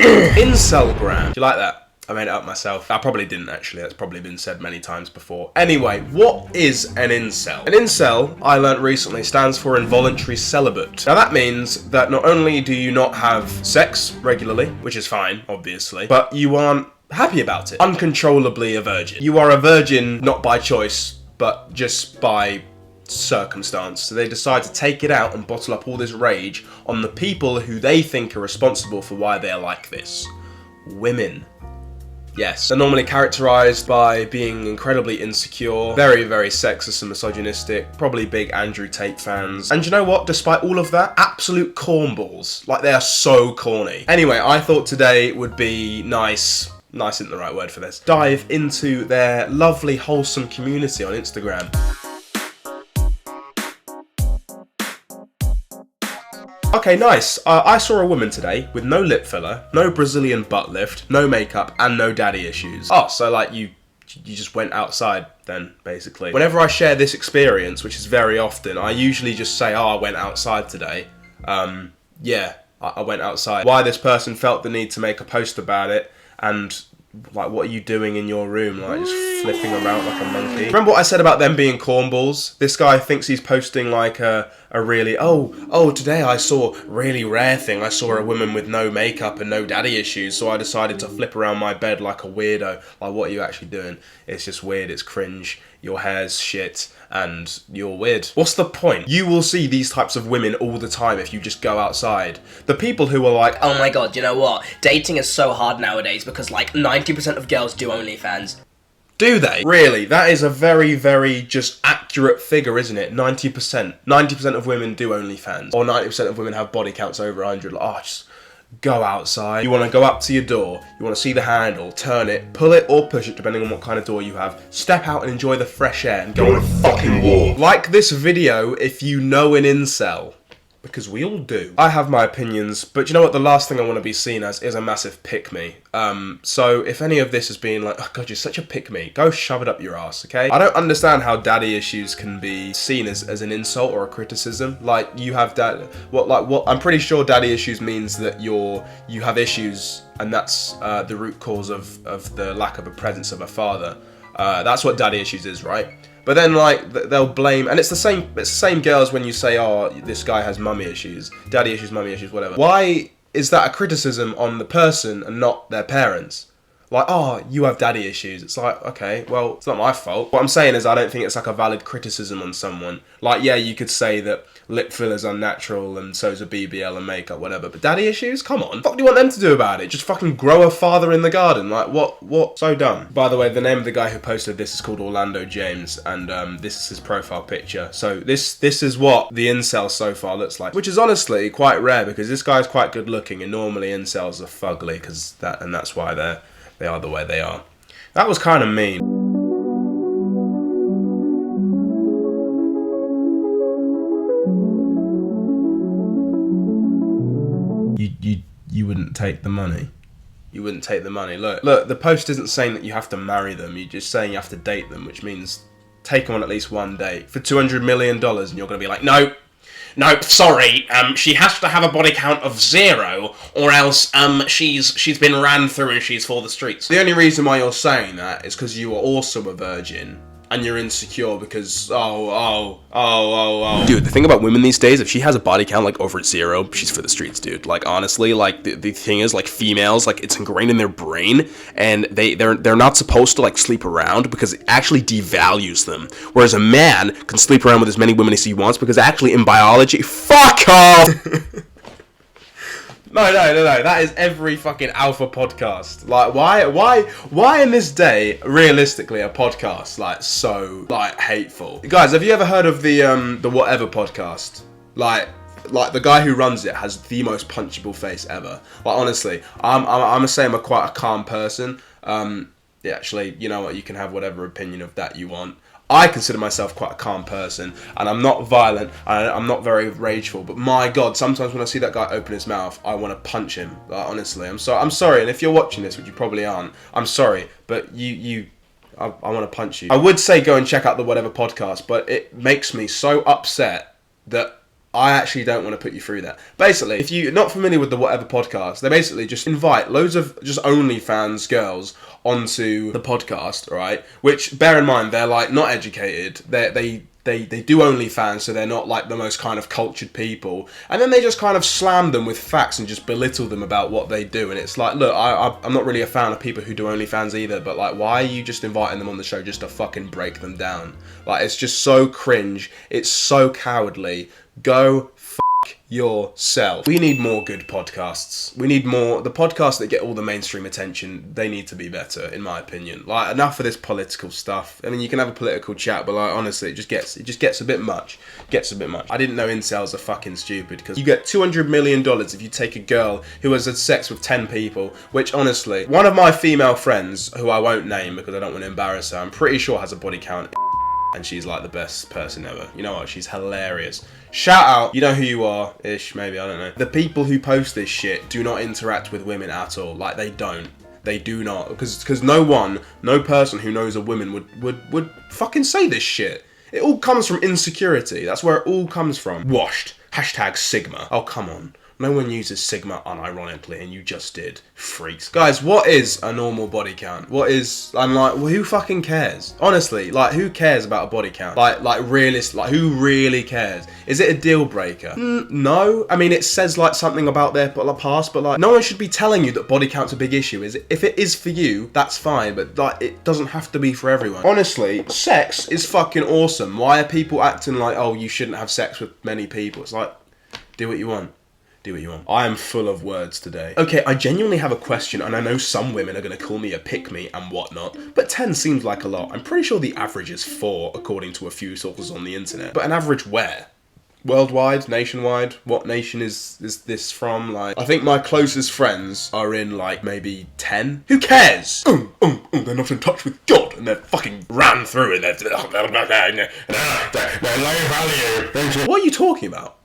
Incelgram. Do you like that? I made it up myself. I probably didn't actually, that's probably been said many times before. Anyway, what is an incel? An incel, I learnt recently, stands for involuntary celibate. Now that means that not only do you not have sex regularly, which is fine, obviously, but you aren't happy about it. Uncontrollably a virgin. You are a virgin not by choice, but just by circumstance. So they decide to take it out and bottle up all this rage on the people who they think are responsible for why they're like this. Women. Yes, they're normally characterised by being incredibly insecure, very, very sexist and misogynistic, probably big Andrew Tate fans. And you know what? Despite all of that, absolute cornballs. Like, they are so corny. Anyway, I thought today would be nice isn't the right word for this, dive into their lovely, wholesome community on Instagram. Okay, nice. I saw a woman today with no lip filler, no Brazilian butt lift, no makeup, and no daddy issues. Oh, so like you just went outside then, basically. Whenever I share this experience, which is very often, I usually just say, oh, I went outside today. Yeah, I went outside. Why this person felt the need to make a post about it, and like, what are you doing in your room? Like, just flipping around like a monkey. Remember what I said about them being cornballs? This guy thinks he's posting like a really, oh, today I saw a really rare thing. I saw a woman with no makeup and no daddy issues, so I decided to flip around my bed like a weirdo. Like, what are you actually doing? It's just weird, it's cringe, your hair's shit, and you're weird. What's the point? You will see these types of women all the time if you just go outside. The people who are like, oh my god, you know what? Dating is so hard nowadays because like 90% of girls do OnlyFans. Do they? Really? That is a very, very just accurate figure, isn't it? 90%. 90% of women do OnlyFans. Or 90% of women have body counts over 100. Like, oh, just go outside. You want to go up to your door. You want to see the handle. Turn it. Pull it or push it, depending on what kind of door you have. Step out and enjoy the fresh air and go on a fucking walk. Like this video if you know an incel. Because we all do. I have my opinions, but you know what? The last thing I want to be seen as is a massive pick-me. So if any of this is being like, oh god, you're such a pick-me, go shove it up your ass, okay? I don't understand how daddy issues can be seen as an insult or a criticism. Like, you have what? I'm pretty sure daddy issues means that you have issues, and that's the root cause of the lack of a presence of a father. That's what daddy issues is, right? But then, like, they'll blame, and it's the same girls when you say, oh, this guy has mummy issues, daddy issues, mummy issues, whatever. Why is that a criticism on the person and not their parents? Like, oh, you have daddy issues. It's like, okay, well, it's not my fault. What I'm saying is I don't think it's like a valid criticism on someone. Like, yeah, you could say that lip filler's unnatural and so's a BBL and makeup, whatever. But daddy issues? Come on. What the fuck do you want them to do about it? Just fucking grow a father in the garden? Like, what? So dumb. By the way, the name of the guy who posted this is called Orlando James, and this is his profile picture. So this is what the incel so far looks like, which is honestly quite rare because this guy's quite good looking, and normally incels are fugly because that's why they are the way they are. That was kind of mean. You wouldn't take the money. You wouldn't take the money. Look, the post isn't saying that you have to marry them. You're just saying you have to date them, which means take them on at least one date for $200 million, and you're going to be like, no, sorry, she has to have a body count of 0, or else, she's been ran through and she's for the streets. The only reason why you're saying that is because you are also a virgin, and you're insecure because, Dude, the thing about women these days, if she has a body count, like, over 0, she's for the streets, dude. Like, honestly, like, the thing is, like, females, like, it's ingrained in their brain, and they're not supposed to, like, sleep around because it actually devalues them. Whereas a man can sleep around with as many women as he wants because actually, in biology, fuck off! No, that is every fucking alpha podcast. Like, why in this day, realistically, a podcast, like, so, like, hateful? Guys, have you ever heard of the Whatever podcast? Like, the guy who runs it has the most punchable face ever. Like, honestly, I'm gonna say I'm quite a calm person. Yeah, actually, you know what, you can have whatever opinion of that you want. I consider myself quite a calm person, and I'm not violent, and I'm not very rageful, but my god, sometimes when I see that guy open his mouth, I want to punch him. Like, honestly, I'm sorry, and if you're watching this, which you probably aren't, I'm sorry, but I want to punch you. I would say go and check out the Whatever podcast, but it makes me so upset that I actually don't want to put you through that. Basically, if you're not familiar with the Whatever podcast, they basically just invite loads of just OnlyFans girls onto the podcast, right? Which, bear in mind, they're like not educated. They do OnlyFans, so they're not like the most kind of cultured people. And then they just kind of slam them with facts and just belittle them about what they do. And it's like, look, I'm not really a fan of people who do OnlyFans either, but like, why are you just inviting them on the show just to fucking break them down? Like, it's just so cringe. It's so cowardly. Go yourself. We need more good podcasts. We need more. The podcasts that get all the mainstream attention, they need to be better, in my opinion. Like, enough of this political stuff. I mean, you can have a political chat, but like, honestly, it just gets a bit much. I didn't know incels are fucking stupid, because you get $200 million if you take a girl who has had sex with 10 people, which honestly, one of my female friends, who I won't name because I don't want to embarrass her, I'm pretty sure has a body count, and she's like the best person ever. You know what? She's hilarious. Shout out, you know who you are, ish, maybe, I don't know. The people who post this shit do not interact with women at all. Like, they don't. They do not. Because no person who knows a woman would fucking say this shit. It all comes from insecurity. That's where it all comes from. Washed. Hashtag Sigma. Oh, come on. No one uses Sigma unironically, and you just did. Freaks. Guys, what is a normal body count? I'm like, well, who fucking cares? Honestly, like, who cares about a body count? Like realist, like, who really cares? Is it a deal breaker? No. I mean, it says, like, something about their past, but, like, no one should be telling you that body count's a big issue. If it is for you, that's fine, but, like, it doesn't have to be for everyone. Honestly, sex is fucking awesome. Why are people acting like, oh, you shouldn't have sex with many people? It's like, do what you want. Do what you want. I am full of words today. Okay, I genuinely have a question, and I know some women are going to call me a pick-me and whatnot, but 10 seems like a lot. I'm pretty sure the average is 4, according to a few sources on the internet. But an average where? Worldwide? Nationwide? What nation is this from? Like, I think my closest friends are in, like, maybe 10. Who cares? They're not in touch with God, and they're fucking ran through, and they're low value. What are you talking about?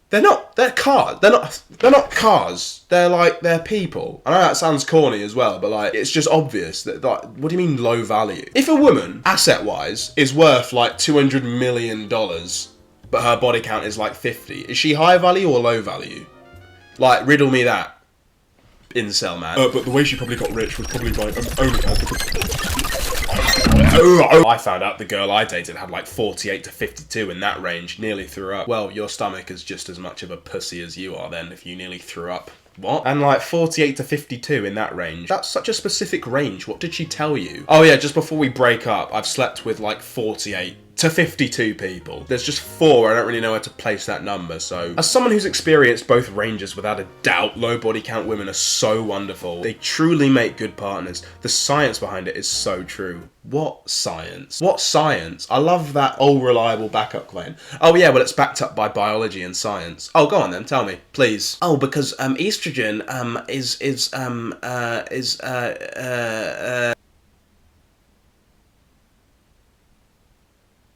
They're cars. They're not cars. They're people. I know that sounds corny as well, but like, it's just obvious that, like, what do you mean low value? If a woman, asset-wise, is worth like $200 million, but her body count is like 50, is she high value or low value? Like, riddle me that, incel man. But the way she probably got rich was probably by OnlyFans. I found out the girl I dated had like 48 to 52 in that range. Nearly threw up. Well, your stomach is just as much of a pussy as you are then if you nearly threw up. What? And like 48 to 52 in that range. That's such a specific range. What did she tell you? Oh yeah, just before we break up, I've slept with like 48 to 52 people. There's just 4, I don't really know where to place that number, so. As someone who's experienced both ranges, without a doubt, low body count women are so wonderful. They truly make good partners. The science behind it is so true. What science? What science? I love that old reliable backup claim. Oh yeah, well it's backed up by biology and science. Oh, go on then, tell me, please. Oh, because estrogen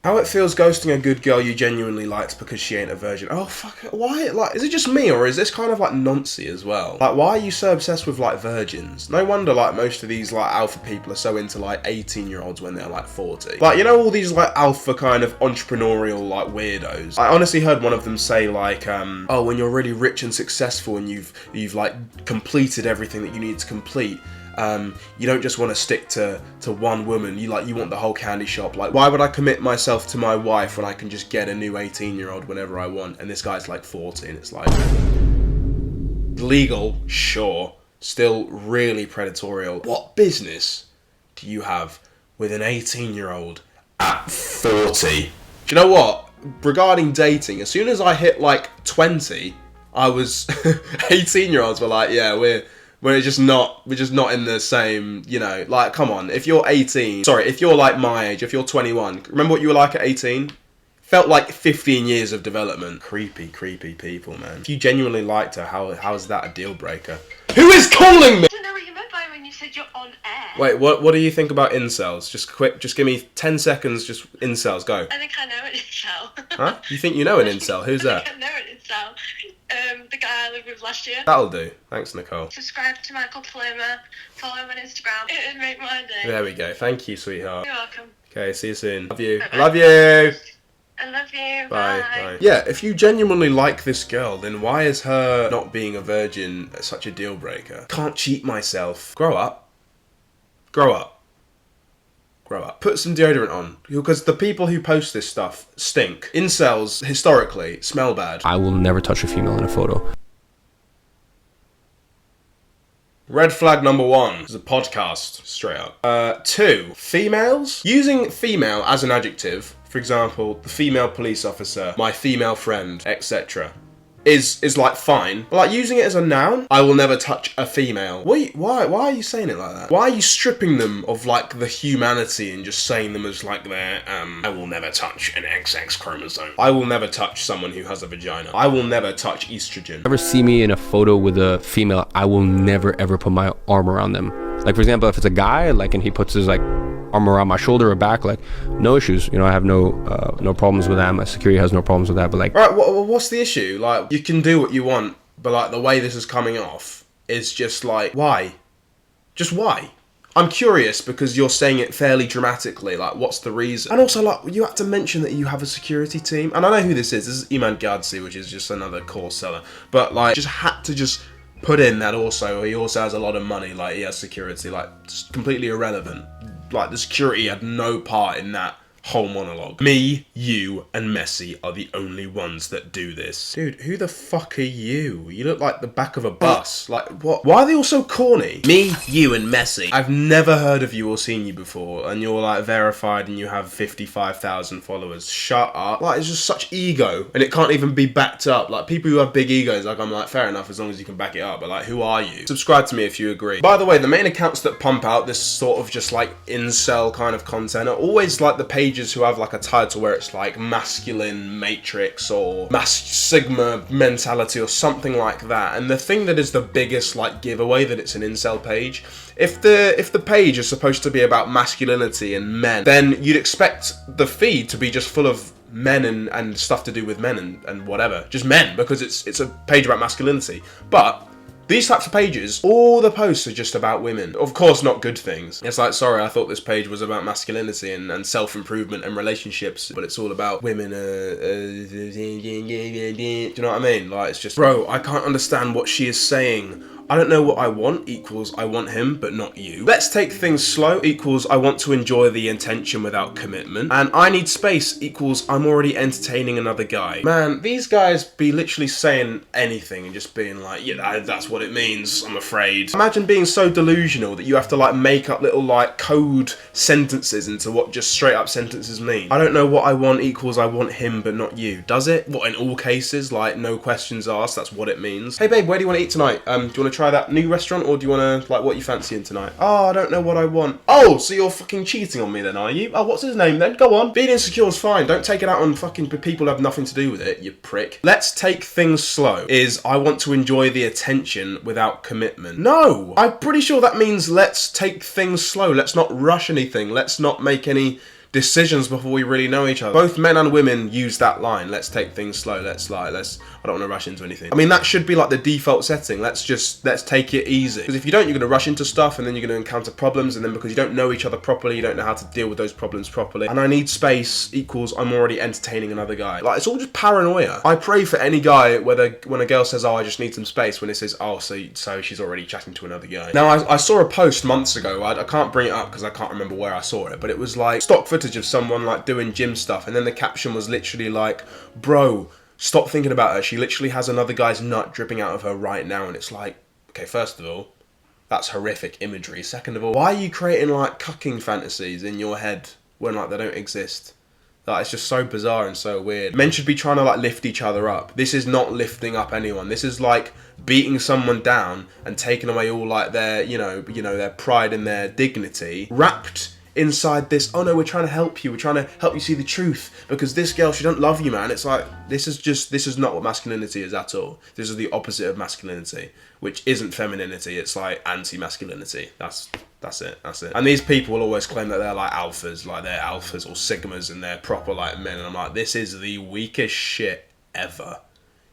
how it feels ghosting a good girl you genuinely liked because she ain't a virgin. Oh, fuck. Why? Like, is it just me, or is this kind of, like, noncy as well? Like, why are you so obsessed with, like, virgins? No wonder, like, most of these, like, alpha people are so into, like, 18-year-olds when they're, like, 40. Like, you know all these, like, alpha kind of entrepreneurial, like, weirdos? I honestly heard one of them say, like, oh, when you're really rich and successful and you've, like, completed everything that you need to complete, you don't just want to stick to one woman. You want the whole candy shop. Like, why would I commit myself to my wife when I can just get a new 18-year-old whenever I want? And this guy's like 40, and it's like, legal, sure, still really predatorial. What business do you have with an 18-year-old at 40? Do you know what? Regarding dating, as soon as I hit like 20, I was 18-year-olds were like, yeah, we're just not in the same, you know, like, come on, if you're 18, sorry, if you're like my age, if you're 21, remember what you were like at 18? Felt like 15 years of development. Creepy people, man. If you genuinely liked her, how is that a deal breaker? Who is calling me? I don't know what you meant by when you said you're on air. Wait, what do you think about incels? Just give me 10 seconds, just incels, go. I think I know an incel. Huh? You think you know an incel? Who's that? I think I know an incel. The guy I lived with last year. That'll do. Thanks, Nicole. Subscribe to Michael Paloma, follow him on Instagram. It would make my day. There we go. Thank you, sweetheart. You're welcome. Okay, see you soon. Love you. Bye-bye. I love you. I love you. Bye. Bye. Bye. Yeah, if you genuinely like this girl, then why is her not being a virgin such a deal breaker? Can't cheat myself. Grow up. Grow up. Grow up. Put some deodorant on. Because the people who post this stuff stink. Incels, historically, smell bad. I will never touch a female in a photo. Red flag number 1 is a podcast, straight up. 2, females. Using female as an adjective, for example, the female police officer, my female friend, etc. is like fine. But like using it as a noun, I will never touch a female. Why are you saying it like that? Why are you stripping them of like the humanity and just saying them as like their, I will never touch an XX chromosome. I will never touch someone who has a vagina. I will never touch estrogen. Ever see me in a photo with a female, I will never ever put my arm around them. Like for example, if it's a guy, like, and he puts his like arm around my shoulder or back, like no issues. You know, I have no problems with that. My security has no problems with that. But like, right, what's the issue? Like, you can do what you want, but like the way this is coming off is just like, why? Just why? I'm curious because you're saying it fairly dramatically. Like, what's the reason? And also, like, you have to mention that you have a security team. And I know who this is. This is Iman Gadzi, which is just another course seller. But like, just had to just put in that also he also has a lot of money. Like, he has security. Like, just completely irrelevant. Like, the security had no part in that whole monologue. Me, you, and Messi are the only ones that do this. Dude, who the fuck are you? You look like the back of a bus. Like, what? Why are they all so corny? Me, you, and Messi. I've never heard of you or seen you before, and you're like verified and you have 55,000 followers. Shut up. Like, it's just such ego, and it can't even be backed up. Like, people who have big egos, like, I'm like, fair enough, as long as you can back it up, but like, who are you? Subscribe to me if you agree. By the way, the main accounts that pump out this sort of just like incel kind of content are always like the pages who have like a title where it's like masculine matrix or sigma mentality or something like that. And the thing that is the biggest like giveaway that it's an incel page, if the page is supposed to be about masculinity and men, then you'd expect the feed to be just full of men and stuff to do with men and whatever, just men, because it's a page about masculinity. But these types of pages, all the posts are just about women. Of course, not good things. It's like, sorry, I thought this page was about masculinity and self-improvement and relationships, but it's all about women. Do you know what I mean? Like, it's just, bro, I can't understand what she is saying. I don't know what I want equals I want him, but not you. Let's take things slow equals I want to enjoy the intention without commitment. And I need space equals I'm already entertaining another guy. Man, these guys be literally saying anything and just being like, yeah, that's what it means, I'm afraid. Imagine being so delusional that you have to like make up little like code sentences into what just straight up sentences mean. I don't know what I want equals I want him, but not you. Does it? What, in all cases? Like, no questions asked, that's what it means. Hey babe, where do you want to eat tonight? Do you want to try that new restaurant, or do you want to, like, what you fancying tonight? Oh, I don't know what I want. Oh, so you're fucking cheating on me then, are you? Oh, what's his name then? Go on. Being insecure is fine. Don't take it out on fucking people who have nothing to do with it, you prick. Let's take things slow is I want to enjoy the attention without commitment. No! I'm pretty sure that means let's take things slow. Let's not rush anything. Let's not make any decisions before we really know each other. Both men and women use that line. Let's take things slow. I don't want to rush into anything. I mean, that should be like the default setting. Let's take it easy. Because if you don't, you're going to rush into stuff and then you're going to encounter problems, and then because you don't know each other properly, you don't know how to deal with those problems properly. And I need space equals I'm already entertaining another guy. Like, it's all just paranoia. I pray for any guy when a girl says, oh, I just need some space, when it says, oh, so she's already chatting to another guy. Now, I saw a post months ago. I can't bring it up because I can't remember where I saw it, but it was like stock footage of someone like doing gym stuff, and then the caption was literally like, bro, stop thinking about her, she literally has another guy's nut dripping out of her right now. And it's like, okay, first of all, that's horrific imagery. Second of all, why are you creating like cucking fantasies in your head when like they don't exist? Like, it's just so bizarre and so weird. Men should be trying to like lift each other up. This is not lifting up anyone. This is like beating someone down and taking away all like their, you know, their pride and their dignity, wrapped inside this, oh no, we're trying to help you, we're trying to help you see the truth, because this girl, she don't love you, man. It's like, this is not what masculinity is at all. This is the opposite of masculinity, which isn't femininity. It's like anti-masculinity. That's it. And these people will always claim that they're like alphas, like they're alphas or sigmas and they're proper like men, and I'm like, this is the weakest shit ever.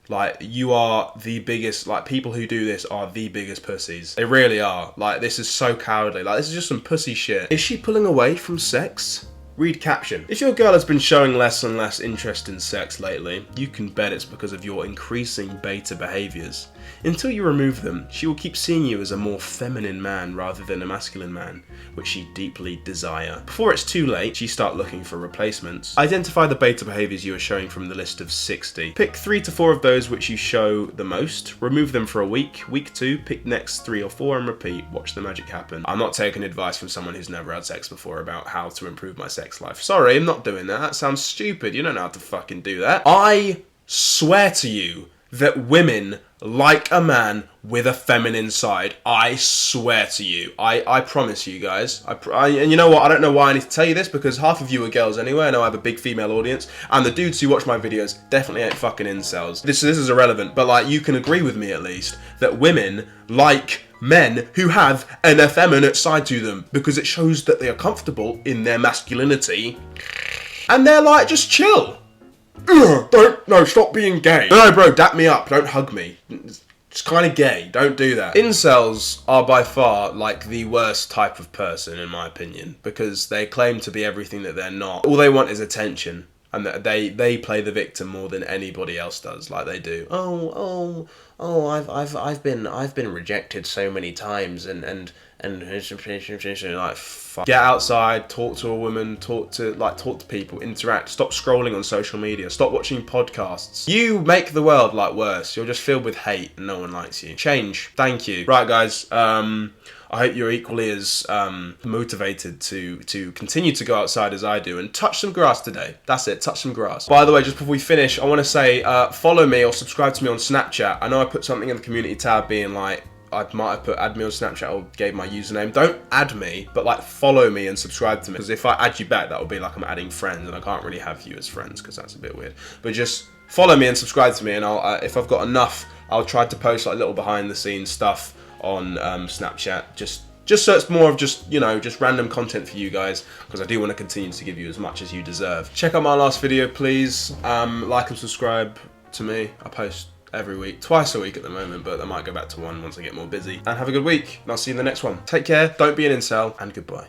Like, you are the biggest, like, people who do this are the biggest pussies. They really are. Like, this is so cowardly. Like, this is just some pussy shit. Is she pulling away from sex? Read caption. If your girl has been showing less and less interest in sex lately, you can bet it's because of your increasing beta behaviours. Until you remove them, she will keep seeing you as a more feminine man rather than a masculine man, which she deeply desire. Before it's too late, she start looking for replacements. Identify the beta behaviours you are showing from the list of 60. Pick 3 to 4 of those which you show the most, remove them for a week. Week 2, pick next 3 or 4 and repeat. Watch the magic happen. I'm not taking advice from someone who's never had sex before about how to improve my sex life. Sorry, I'm not doing that. That sounds stupid. You don't know how to fucking do that. I swear to you that women like a man with a feminine side. I swear to you. I promise you guys. And you know what? I don't know why I need to tell you this, because half of you are girls anyway. I know I have a big female audience, and the dudes who watch my videos definitely ain't fucking incels. This is irrelevant, but like, you can agree with me at least that women like men who have an effeminate side to them, because it shows that they are comfortable in their masculinity, and they're like, just chill. Stop being gay. No, bro, dap me up, don't hug me. It's kind of gay, don't do that. Incels are by far like the worst type of person in my opinion, because they claim to be everything that they're not. All they want is attention, and they play the victim more than anybody else does, like they do. I've been rejected so many times, and like, fuck. Get outside, talk to a woman, talk to people, interact. Stop scrolling on social media. Stop watching podcasts. You make the world like worse. You're just filled with hate and no one likes you. Change. Thank you. Right, guys. I hope you're equally as motivated to continue to go outside as I do and touch some grass today. That's it, touch some grass. By the way, just before we finish, I want to say follow me or subscribe to me on Snapchat. I know I put something in the community tab being like, I might have put add me on Snapchat or gave my username. Don't add me, but like follow me and subscribe to me. Because if I add you back, that will be like I'm adding friends, and I can't really have you as friends because that's a bit weird. But just follow me and subscribe to me, and I'll if I've got enough, I'll try to post like little behind the scenes stuff on Snapchat. Just so it's more of just, you know, just random content for you guys, because I do want to continue to give you as much as you deserve. Check out my last video, please. Like and subscribe to me. I post every week, twice a week at the moment, but I might go back to one once I get more busy. And have a good week, and I'll see you in the next one. Take care, don't be an incel, and goodbye.